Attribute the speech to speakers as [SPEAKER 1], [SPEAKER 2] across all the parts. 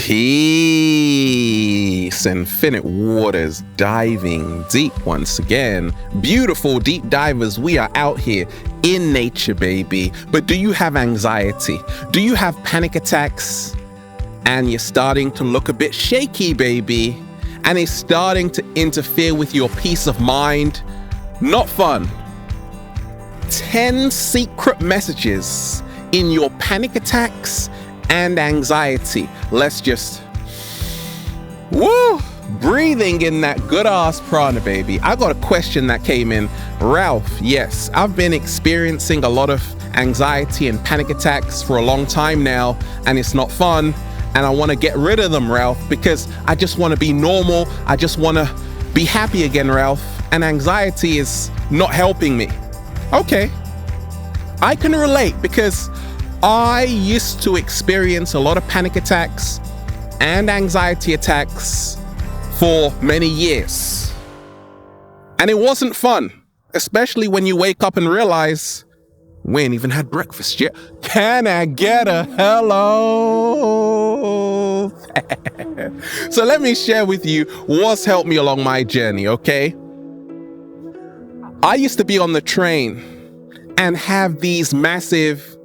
[SPEAKER 1] Peace, infinite waters, diving deep once again. Beautiful deep divers, we are out here in nature, baby. But do you have anxiety? Do you have panic attacks? And you're starting to look a bit shaky, baby. And it's starting to interfere with your peace of mind. Not fun. 10 secret messages in your panic attacks and anxiety. Let's just, breathing in that good ass prana, baby. I got a question that came in. Ralph, yes, I've been experiencing a lot of anxiety and panic attacks for a long time now, and it's not fun. And I want to get rid of them, Ralph, because I just want to be normal. I just want to be happy again, Ralph. And anxiety is not helping me. Okay, I can relate because I used to experience a lot of panic attacks and anxiety attacks for many years. And it wasn't fun, especially when you wake up and realize, we ain't even had breakfast yet. Can I get a hello? So let me share with you what's helped me along my journey, okay? I used to be on the train and have these massive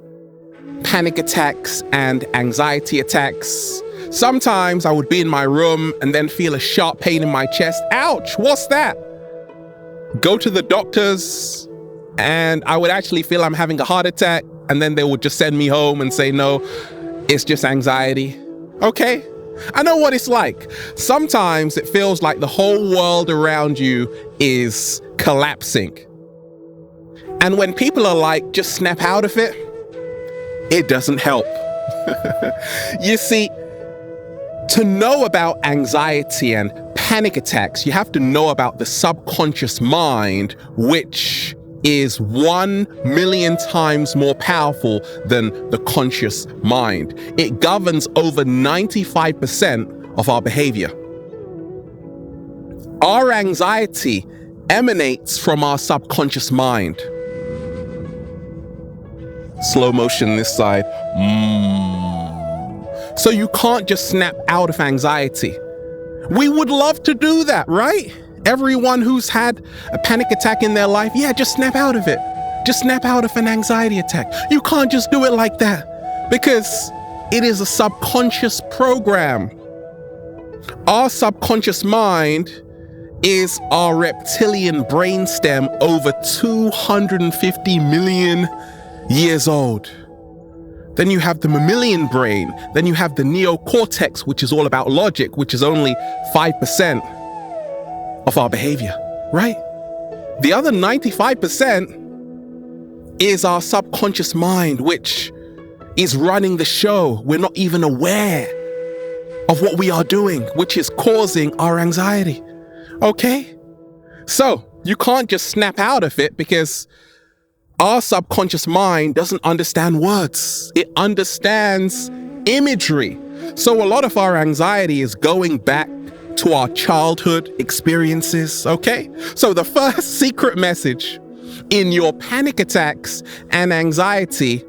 [SPEAKER 1] panic attacks and anxiety attacks. Sometimes I would be in my room and then feel a sharp pain in my chest. Ouch, what's that? Go to the doctors and I would actually feel I'm having a heart attack, and then they would just send me home and say, no, it's just anxiety. Okay, I know what it's like. Sometimes it feels like the whole world around you is collapsing. And when people are like, just snap out of it, it doesn't help. You see, to know about anxiety and panic attacks, you have to know about the subconscious mind, which is 1 million times more powerful than the conscious mind. It governs over 95% of our behavior. Our anxiety emanates from our subconscious mind. Slow motion this side. So you can't just snap out of anxiety. We would love to do that, right? Everyone who's had a panic attack in their life, yeah, just snap out of it. Just snap out of an anxiety attack. You can't just do it like that because it is a subconscious program. Our subconscious mind is our reptilian brainstem, over 250 million years old. Then you have the mammalian brain. Then you have the neocortex, which is all about logic, which is only 5% of our behavior, right? The other 95% is our subconscious mind, which is running the show. We're not even aware of what we are doing, which is causing our anxiety. Okay? So you can't just snap out of it because our subconscious mind doesn't understand words. It understands imagery. So a lot of our anxiety is going back to our childhood experiences, okay? So the first secret message in your panic attacks and anxiety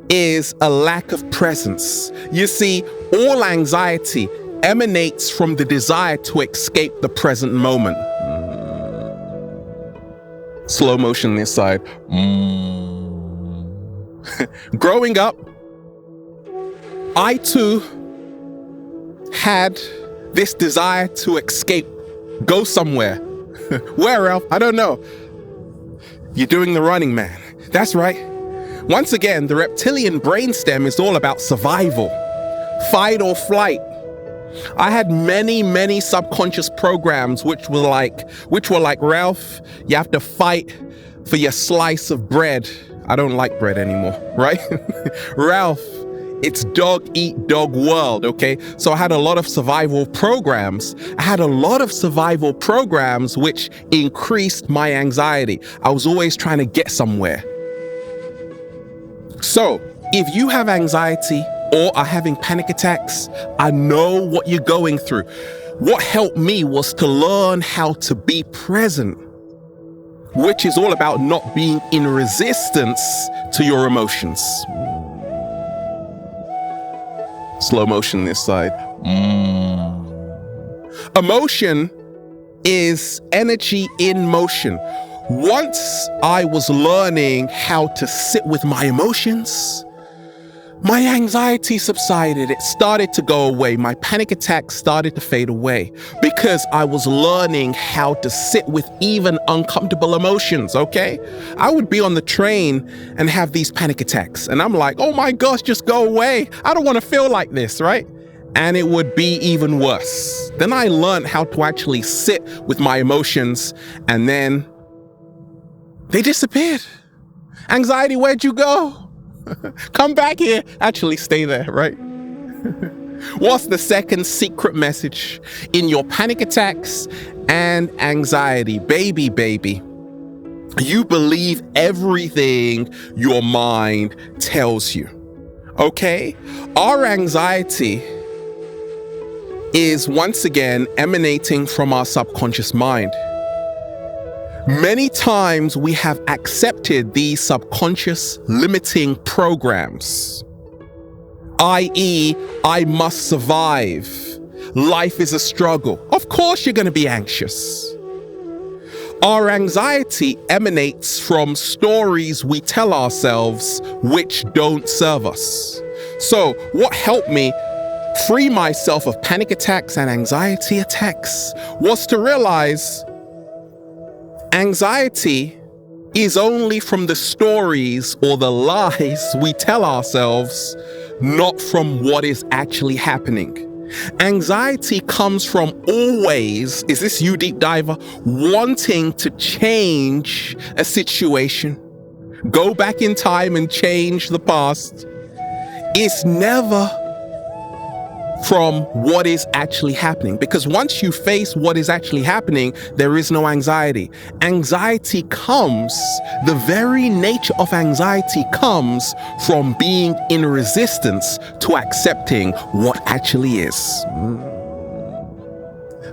[SPEAKER 1] is a lack of presence. You see, all anxiety emanates from the desire to escape the present moment. Slow motion this side. Growing up, I too had this desire to escape, go somewhere. Where, Ralph? I don't know. You're doing the running, man. That's right. Once again, the reptilian brainstem is all about survival, fight or flight. I had many subconscious programs which were like, Ralph, you have to fight for your slice of bread. I don't like bread anymore, right? Ralph, it's dog eat dog world, okay? So I had a lot of survival programs. Which increased my anxiety. I was always trying to get somewhere. So if you have anxiety or are having panic attacks, I know what you're going through. What helped me was to learn how to be present, which is all about not being in resistance to your emotions. Slow motion this side. Emotion is energy in motion. Once I was learning how to sit with my emotions, my anxiety subsided. It started to go away. My panic attacks started to fade away because I was learning how to sit with even uncomfortable emotions, okay? I would be on the train and have these panic attacks, and I'm like, oh my gosh, just go away. I don't want to feel like this, right? And it would be even worse. Then I learned how to actually sit with my emotions, and then they disappeared. Anxiety, where'd you go? Come back here. Actually, stay there, right? What's the second secret message in your panic attacks and anxiety? Baby, you believe everything your mind tells you, okay? Our anxiety is once again emanating from our subconscious mind. Many times we have accepted these subconscious limiting programs, i.e., I must survive. Life is a struggle. Of course you're going to be anxious. Our anxiety emanates from stories we tell ourselves which don't serve us. So what helped me free myself of panic attacks and anxiety attacks was to realize anxiety is only from the stories or the lies we tell ourselves, not from what is actually happening. Anxiety comes from always, is this you, deep diver, wanting to change a situation, go back in time and change the past. It's never from what is actually happening, because once you face what is actually happening, there is no anxiety. Anxiety comes, the very nature of anxiety comes from being in resistance to accepting what actually is.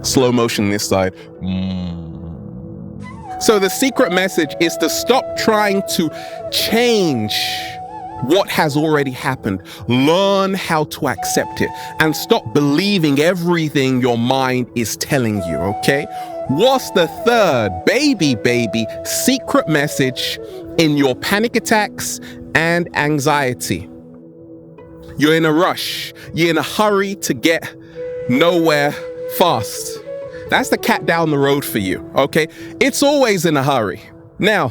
[SPEAKER 1] Slow motion this side. So the secret message is to stop trying to change what has already happened. Learn how to accept it and stop believing everything your mind is telling you, okay? What's the third, baby, secret message in your panic attacks and anxiety? You're in a rush. You're in a hurry to get nowhere fast. That's the cat down the road for you, okay? It's always in a hurry. Now,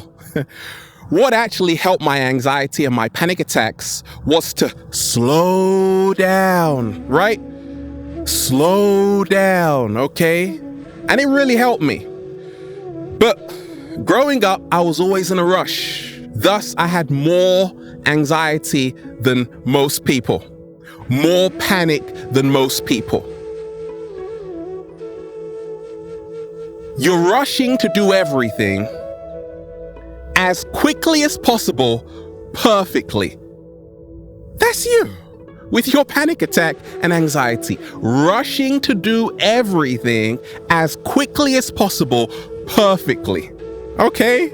[SPEAKER 1] what actually helped my anxiety and my panic attacks was to slow down, right? Slow down, okay? And it really helped me. But growing up, I was always in a rush. Thus, I had more anxiety than most people, more panic than most people. You're rushing to do everything as quickly as possible, perfectly. That's you with your panic attack and anxiety. Rushing to do everything as quickly as possible, perfectly. Okay?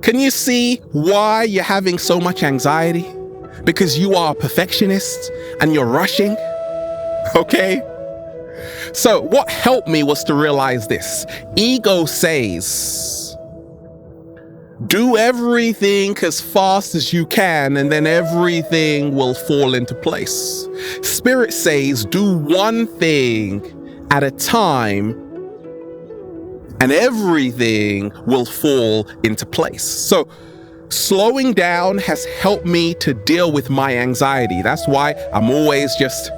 [SPEAKER 1] Can you see why you're having so much anxiety? Because you are a perfectionist and you're rushing? Okay? So what helped me was to realize this. Ego says, do everything as fast as you can, and then everything will fall into place. Spirit says, do one thing at a time, and everything will fall into place. So slowing down has helped me to deal with my anxiety. That's why I'm always just,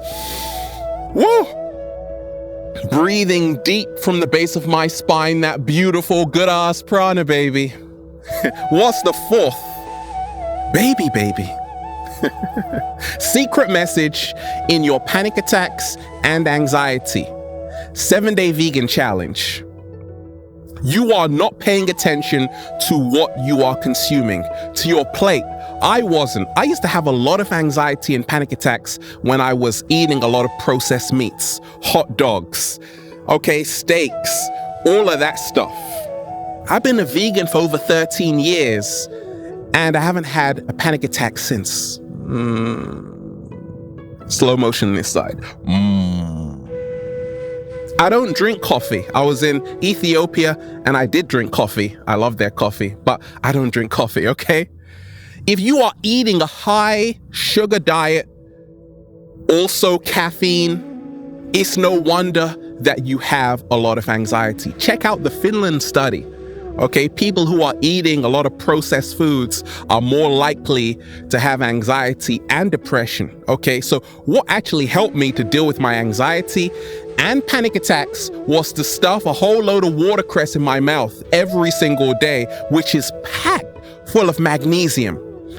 [SPEAKER 1] breathing deep from the base of my spine, that beautiful good ass prana, baby. What's the fourth? Baby. Secret message in your panic attacks and anxiety. 7-day vegan challenge. You are not paying attention to what you are consuming, to your plate. I wasn't. I used to have a lot of anxiety and panic attacks when I was eating a lot of processed meats, hot dogs, okay, steaks, all of that stuff. I've been a vegan for over 13 years, and I haven't had a panic attack since. Slow motion this side. I don't drink coffee. I was in Ethiopia and I did drink coffee. I love their coffee, but I don't drink coffee, okay? If you are eating a high sugar diet, also caffeine, it's no wonder that you have a lot of anxiety. Check out the Finland study. Okay, people who are eating a lot of processed foods are more likely to have anxiety and depression. Okay, so what actually helped me to deal with my anxiety and panic attacks was to stuff a whole load of watercress in my mouth every single day, which is packed full of magnesium.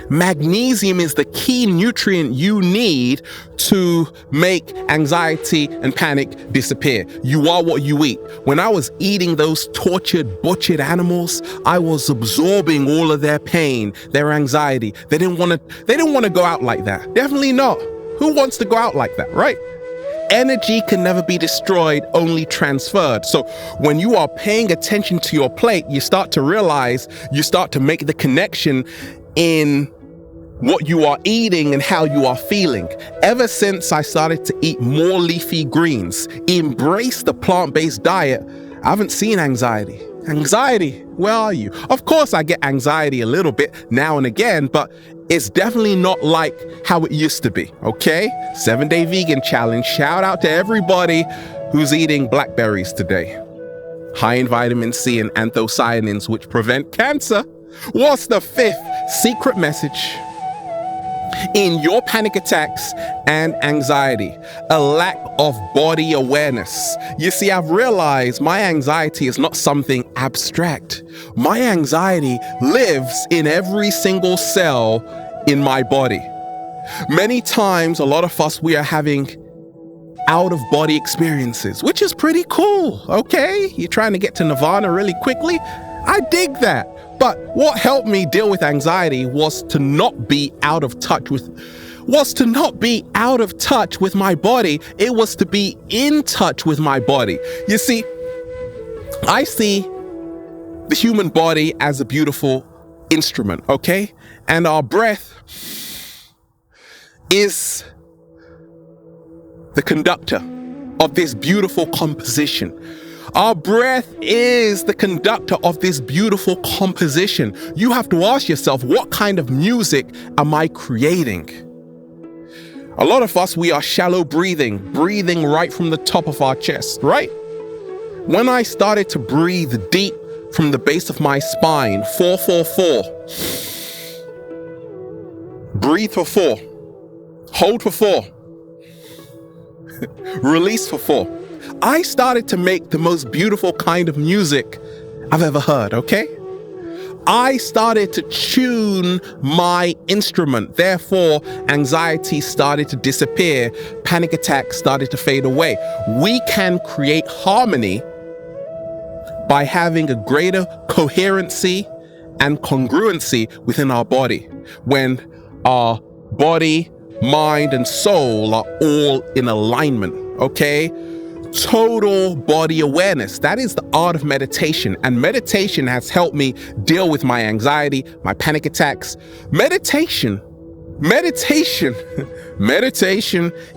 [SPEAKER 1] Magnesium is the key nutrient you need to make anxiety and panic disappear. You are what you eat. When I was eating those tortured, butchered animals, I was absorbing all of their pain, their anxiety. They didn't want to go out like that. Definitely not. Who wants to go out like that, right? Energy can never be destroyed, only transferred. So when you are paying attention to your plate, you start to realize, you start to make the connection in what you are eating and how you are feeling. Ever since I started to eat more leafy greens, embrace the plant-based diet, I haven't seen anxiety. Anxiety, where are you? Of course, I get anxiety a little bit now and again, but it's definitely not like how it used to be, okay? 7-day vegan challenge. Shout out to everybody who's eating blackberries today. High in vitamin C and anthocyanins, which prevent cancer. What's the 5th secret message? In your panic attacks and anxiety, a lack of body awareness. You see, I've realized my anxiety is not something abstract. My anxiety lives in every single cell in my body. Many times, a lot of us, we are having out-of-body experiences, which is pretty cool, okay? You're trying to get to nirvana really quickly. I dig that. But what helped me deal with anxiety was to not be out of touch with my body. It was to be in touch with my body. You see, I see the human body as a beautiful instrument, okay? And our breath is the conductor of this beautiful composition. Our breath is the conductor of this beautiful composition. You have to ask yourself, what kind of music am I creating? A lot of us, we are shallow breathing right from the top of our chest, right? When I started to breathe deep from the base of my spine, 4-4-4. Breathe for 4. Hold for 4. Release for 4. I started to make the most beautiful kind of music I've ever heard, okay? I started to tune my instrument. Therefore, anxiety started to disappear. Panic attacks started to fade away. We can create harmony by having a greater coherency and congruency within our body. When our body, mind, and soul are all in alignment, okay? Total body awareness. That is the art of meditation. And meditation has helped me deal with my anxiety, my panic attacks. Meditation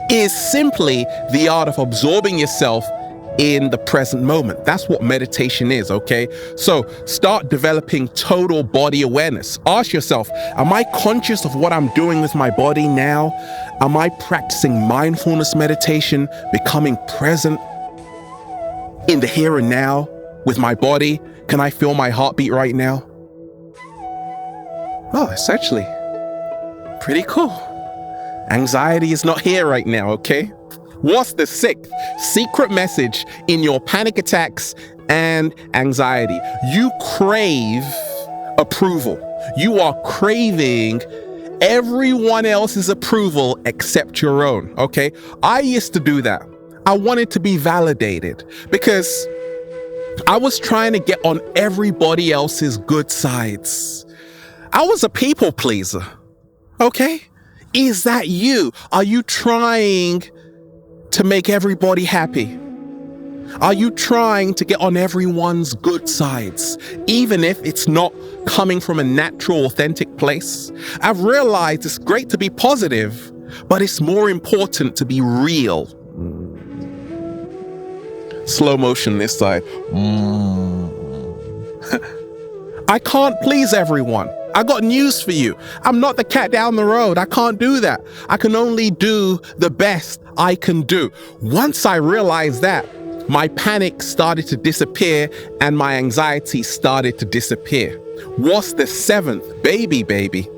[SPEAKER 1] is simply the art of absorbing yourself in the present moment. That's what meditation is, okay? So start developing total body awareness. Ask yourself, am I conscious of what I'm doing with my body now? Am I practicing mindfulness meditation, becoming present in the here and now with my body? Can I feel my heartbeat right now? Oh, it's actually pretty cool. Anxiety is not here right now, okay? What's the 6th secret message in your panic attacks and anxiety? You crave approval. You are craving everyone else's approval except your own, okay? I used to do that. I wanted to be validated because I was trying to get on everybody else's good sides. I was a people pleaser, okay? Is that you? Are you trying to make everybody happy? Are you trying to get on everyone's good sides, even if it's not coming from a natural, authentic place? I've realized it's great to be positive, but it's more important to be real. Slow motion this side. I can't please everyone. I got news for you. I'm not the cat down the road. I can't do that. I can only do the best I can do. Once I realized that, my panic started to disappear and my anxiety started to disappear. What's the seventh? Baby.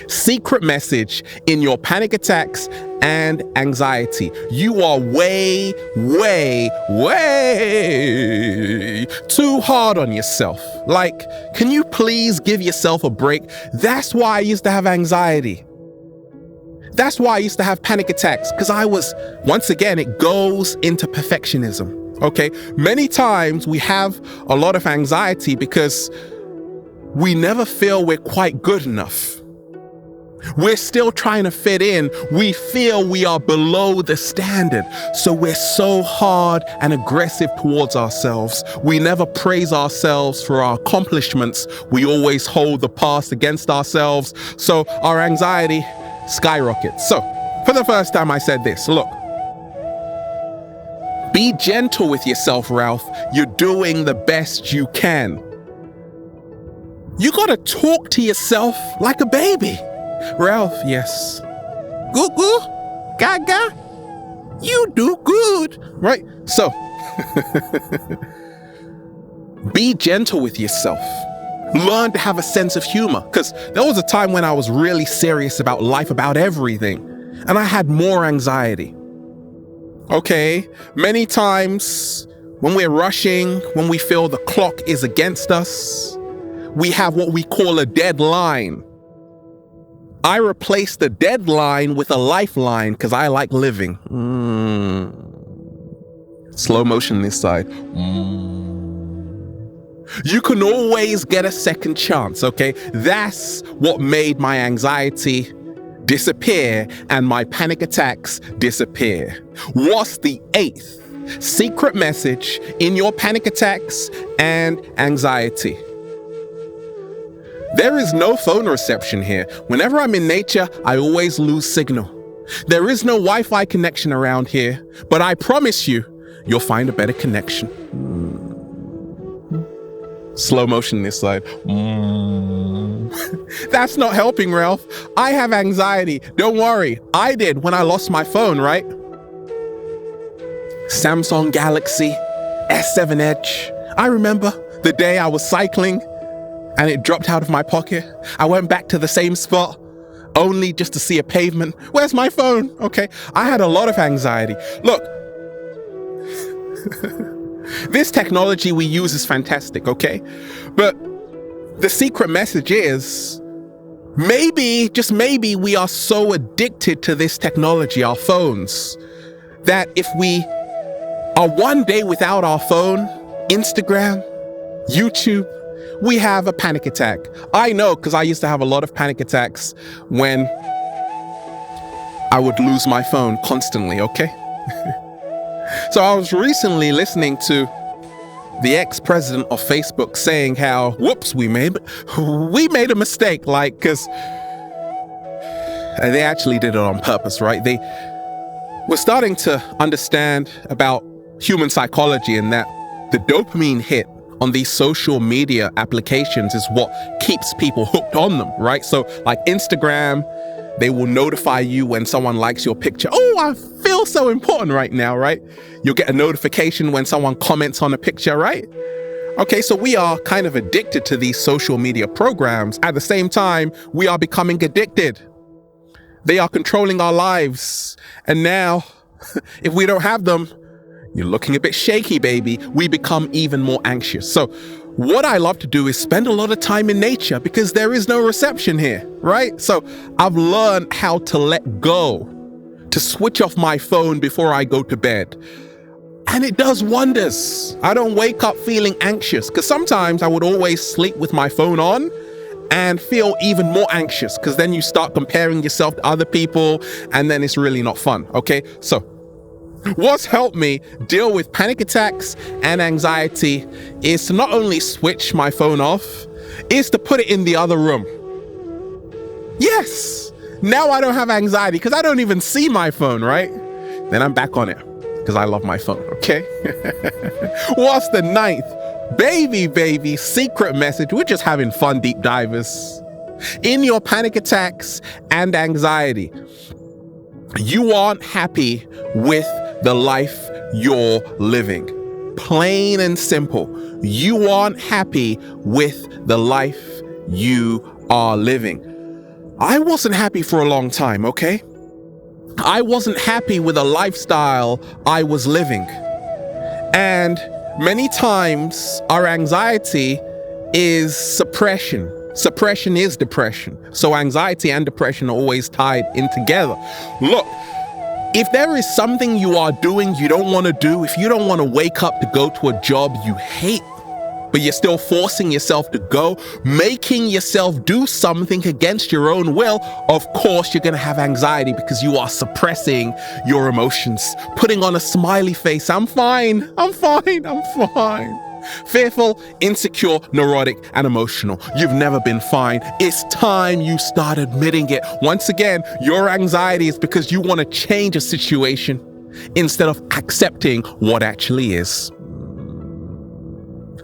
[SPEAKER 1] Secret message in your panic attacks and anxiety. You are way too hard on yourself. Like, can you please give yourself a break? That's why I used to have anxiety. That's why I used to have panic attacks, because once again, it goes into perfectionism. Okay, many times we have a lot of anxiety because we never feel we're quite good enough. We're still trying to fit in. We feel we are below the standard. So we're so hard and aggressive towards ourselves. We never praise ourselves for our accomplishments. We always hold the past against ourselves. So our anxiety skyrockets. So for the first time I said this, look, be gentle with yourself, Ralph. You're doing the best you can. You gotta talk to yourself like a baby. Ralph, yes. Goo-goo, gaga, you do good, right? So, be gentle with yourself. Learn to have a sense of humor, because there was a time when I was really serious about life, about everything, and I had more anxiety. Okay, many times when we're rushing, when we feel the clock is against us, we have what we call a deadline. I replaced the deadline with a lifeline because I like living. Slow motion this side. You can always get a second chance, okay? That's what made my anxiety disappear and my panic attacks disappear. What's the eighth secret message in your panic attacks and anxiety? There is no phone reception here. Whenever I'm in nature, I always lose signal. There is no Wi-Fi connection around here, but I promise you'll find a better connection. Slow motion this side. That's not helping, Ralph. I have anxiety. Don't worry. I did when I lost my phone, right? Samsung Galaxy S7 Edge. I remember the day I was cycling and it dropped out of my pocket. I went back to the same spot, only just to see a pavement. Where's my phone? Okay, I had a lot of anxiety. Look, this technology we use is fantastic, okay? But the secret message is, maybe, just maybe, we are so addicted to this technology, our phones, that if we are one day without our phone, Instagram, YouTube, we have a panic attack. I know, because I used to have a lot of panic attacks when I would lose my phone constantly, okay? So I was recently listening to the ex-president of Facebook saying how, whoops, we made a mistake, like, because they actually did it on purpose, right? They were starting to understand about human psychology and that the dopamine hit on these social media applications is what keeps people hooked on them, right? So like Instagram, they will notify you when someone likes your picture. Oh, I feel so important right now, right? You'll get a notification when someone comments on a picture, right? Okay, so we are kind of addicted to these social media programs. At the same time, we are becoming addicted. They are controlling our lives. And now, if we don't have them, you're looking a bit shaky, baby. We become even more anxious. So what I love to do is spend a lot of time in nature because there is no reception here, right? So I've learned how to let go, to switch off my phone before I go to bed. And it does wonders. I don't wake up feeling anxious, because sometimes I would always sleep with my phone on and feel even more anxious, because then you start comparing yourself to other people and then it's really not fun, okay? So what's helped me deal with panic attacks and anxiety is to not only switch my phone off, is to put it in the other room. Yes, Now I don't have anxiety because I don't even see my phone, right? Then I'm back on it because I love my phone, okay? What's the 9th? Baby, secret message. We're just having fun, deep divers. In your panic attacks and anxiety, you aren't happy with the life you're living. Plain and simple. You aren't happy with the life you are living. I wasn't happy for a long time, okay? I wasn't happy with the lifestyle I was living. And many times our anxiety is suppression. Suppression is depression. So anxiety and depression are always tied in together. Look, if there is something you are doing you don't want to do, if you don't want to wake up to go to a job you hate, but you're still forcing yourself to go, making yourself do something against your own will, of course you're going to have anxiety because you are suppressing your emotions, putting on a smiley face. I'm fine. Fearful, insecure, neurotic, and emotional. You've never been fine. It's time you start admitting it. Once again, your anxiety is because you want to change a situation instead of accepting what actually is.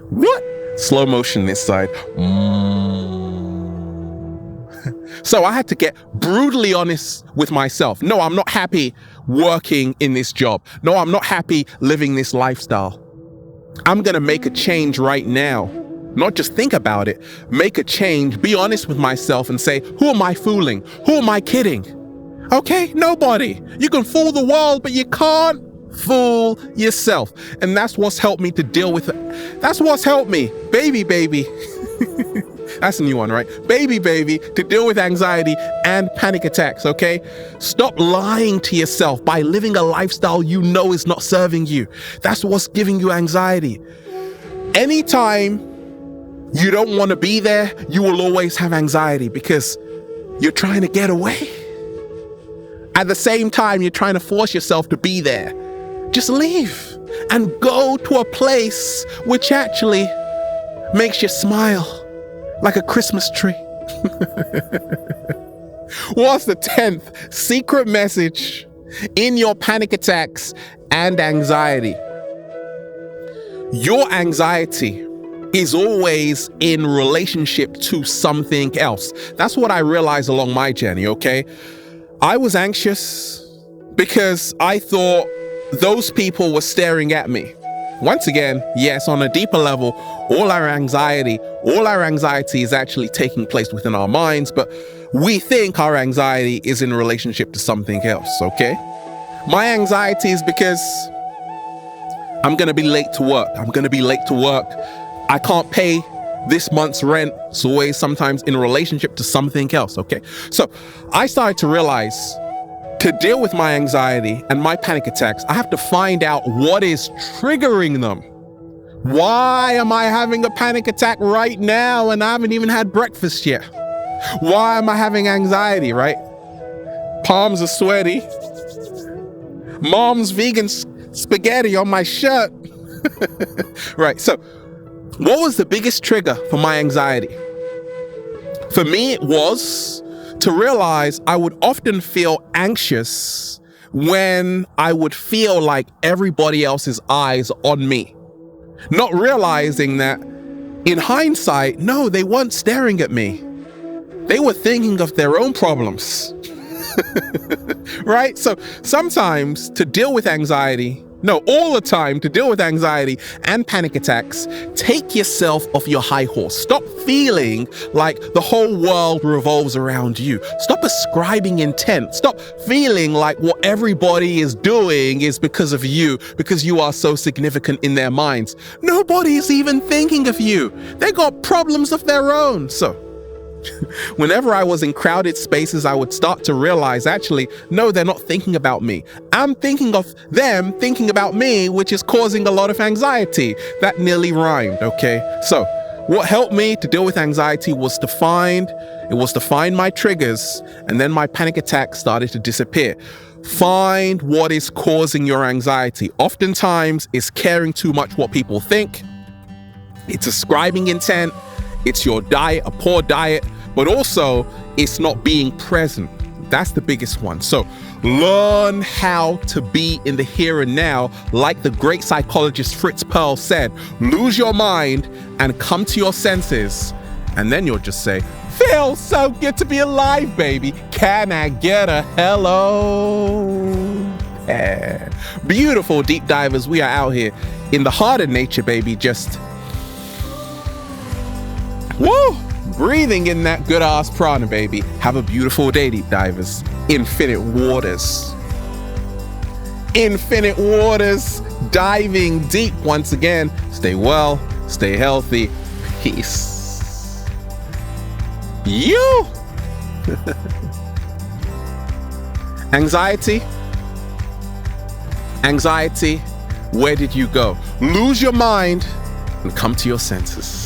[SPEAKER 1] What? Slow motion this side. So I had to get brutally honest with myself. No, I'm not happy working in this job. No, I'm not happy living this lifestyle. I'm going to make a change right now. Not just think about it. Make a change. Be honest with myself and say, who am I fooling? Who am I kidding? Okay? Nobody. You can fool the world, but you can't fool yourself. And that's what's helped me to deal with it. That's what's helped me. Baby. That's a new one, right? Baby, to deal with anxiety and panic attacks, okay? Stop lying to yourself by living a lifestyle you know is not serving you. That's what's giving you anxiety. Anytime you don't want to be there, you will always have anxiety because you're trying to get away. At the same time, you're trying to force yourself to be there. Just leave and go to a place which actually makes you smile like a Christmas tree. What's the 10th secret message in your panic attacks and anxiety? Your anxiety is always in relationship to something else. That's what I realized along my journey, okay? I was anxious because I thought those people were staring at me. Once again, yes, on a deeper level, all our anxiety is actually taking place within our minds, but we think our anxiety is in relationship to something else, okay? My anxiety is because I'm going to be late to work. I can't pay this month's rent. It's always sometimes in relationship to something else, okay? So I started to realize to deal with my anxiety and my panic attacks, I have to find out what is triggering them. Why am I having a panic attack right now and I haven't even had breakfast yet? Why am I having anxiety, right? Palms are sweaty. Mom's vegan spaghetti on my shirt. Right, so what was the biggest trigger for my anxiety? For me, it was to realize I would often feel anxious when I would feel like everybody else's eyes are on me. Not realizing that in hindsight, no, they weren't staring at me. They were thinking of their own problems. Right? So sometimes to deal with anxiety, no, all the time to deal with anxiety and panic attacks, take yourself off your high horse. Stop feeling like the whole world revolves around you. Stop ascribing intent. Stop feeling like what everybody is doing is because of you, because you are so significant in their minds. Nobody is even thinking of you. They got problems of their own. So whenever I was in crowded spaces, I would start to realize, actually, no, they're not thinking about me. I'm thinking of them thinking about me, which is causing a lot of anxiety. That nearly rhymed, okay? So what helped me to deal with anxiety was to find my triggers, and then my panic attacks started to disappear. Find what is causing your anxiety. Oftentimes, it's caring too much what people think. It's ascribing intent. It's your diet, a poor diet, but also it's not being present. That's the biggest one. So learn how to be in the here and now. Like the great psychologist Fritz Perls said, lose your mind and come to your senses. And then you'll just say, feels so good to be alive, baby. Can I get a hello? Yeah. Beautiful deep divers. We are out here in the heart of nature, baby. Just woo! Breathing in that good ass prana, baby. Have a beautiful day, deep divers. Infinite waters. Infinite waters. Diving deep once again. Stay well, stay healthy. Peace. You. Anxiety. Anxiety. Where did you go? Lose your mind and come to your senses.